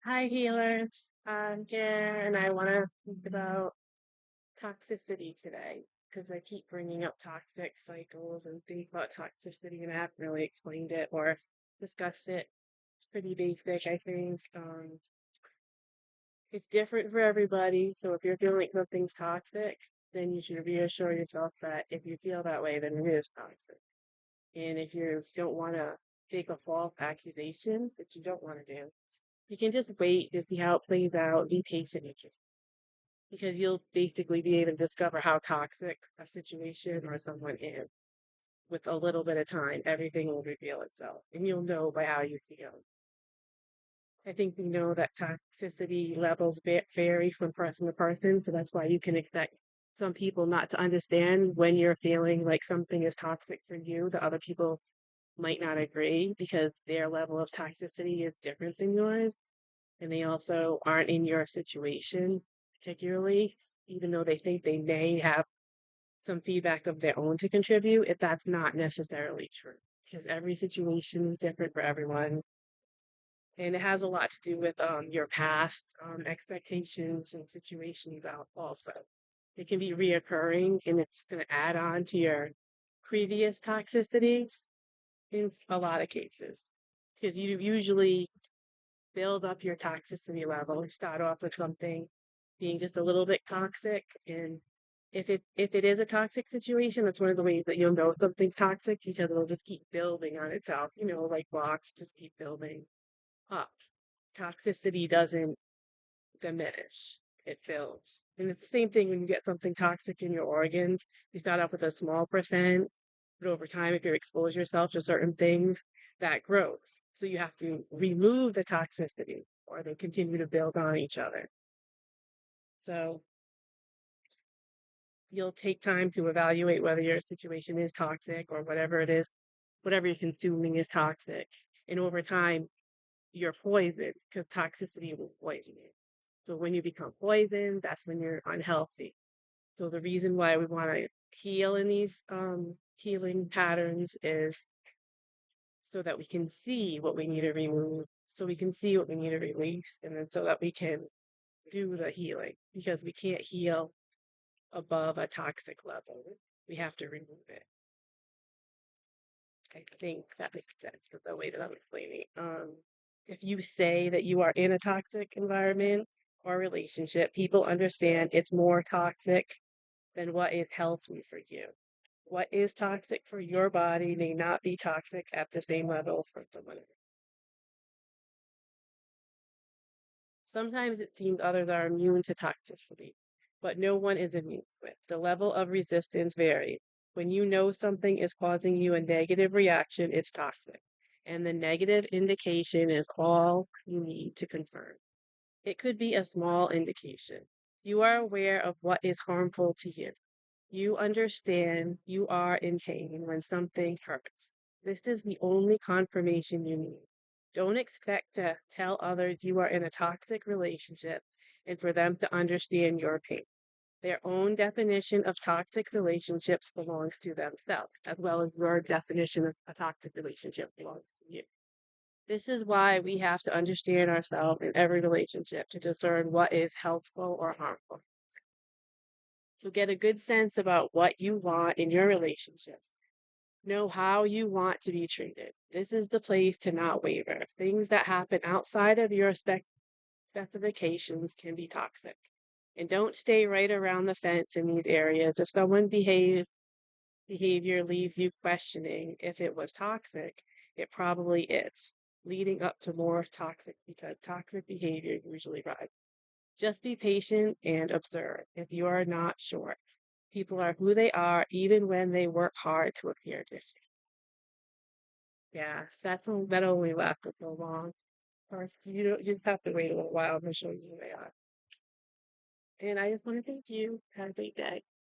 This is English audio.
Hi, healer. I'm Jen, and I want to speak about toxicity today because I keep bringing up toxic cycles and things about toxicity, and I haven't really explained it or discussed it. It's pretty basic, I think. It's different for everybody, so if you're feeling like something's toxic, then you should reassure yourself that if you feel that way, then it is toxic. And if you don't want to make a false accusation, which you don't want to do, you can just wait to see how it plays out. Be patient with yourself because you'll basically be able to discover how toxic a situation or someone is. With a little bit of time, everything will reveal itself, and you'll know by how you feel. I think we know that toxicity levels vary from person to person, so that's why you can expect some people not to understand when you're feeling like something is toxic for you. The other people might not agree because their level of toxicity is different than yours. And they also aren't in your situation particularly, even though they think they may have some feedback of their own to contribute, if that's not necessarily true. Because every situation is different for everyone. And it has a lot to do with your past expectations and situations out also. It can be reoccurring and it's going to add on to your previous toxicities in a lot of cases. Because you usually build up your toxicity level. Start off with something being just a little bit toxic, and if it is a toxic situation, that's one of the ways that you'll know something's toxic because it'll just keep building on itself. Like blocks just keep building up. Toxicity doesn't diminish; it builds. And it's the same thing when you get something toxic in your organs. You start off with a small percent, but over time, if you expose yourself to certain things, that grows. So you have to remove the toxicity or they continue to build on each other. So you'll take time to evaluate whether your situation is toxic or whatever it is, whatever you're consuming is toxic. And over time, you're poisoned because toxicity will poison you. So when you become poisoned, that's when you're unhealthy. So the reason why we want to heal in these healing patterns is so that we can see what we need to remove, so we can see what we need to release, and then so that we can do the healing because we can't heal above a toxic level. We have to remove it. I think that makes sense with the way that I'm explaining. If you say that you are in a toxic environment or relationship, people understand it's more toxic than what is healthy for you. What is toxic for your body may not be toxic at the same level for someone else. Sometimes it seems others are immune to toxicity, but no one is immune to it. The level of resistance varies. When you know something is causing you a negative reaction, it's toxic. And the negative indication is all you need to confirm. It could be a small indication. You are aware of what is harmful to you. You understand you are in pain when something hurts. This is the only confirmation you need. Don't expect to tell others you are in a toxic relationship and for them to understand your pain. Their own definition of toxic relationships belongs to themselves, as well as your definition of a toxic relationship belongs to you. This is why we have to understand ourselves in every relationship to discern what is helpful or harmful. So get a good sense about what you want in your relationships. Know how you want to be treated. This is the place to not waver. Things that happen outside of your specifications can be toxic. And don't stay right around the fence in these areas. If someone behavior leaves you questioning if it was toxic, it probably is, leading up to more toxic because toxic behavior usually rises. Just be patient and observe if you are not sure. People are who they are, even when they work hard to appear different. Yeah, that only lasted so long. First, you just have to wait a little while to show you who they are. And I just want to thank you. Have a great day.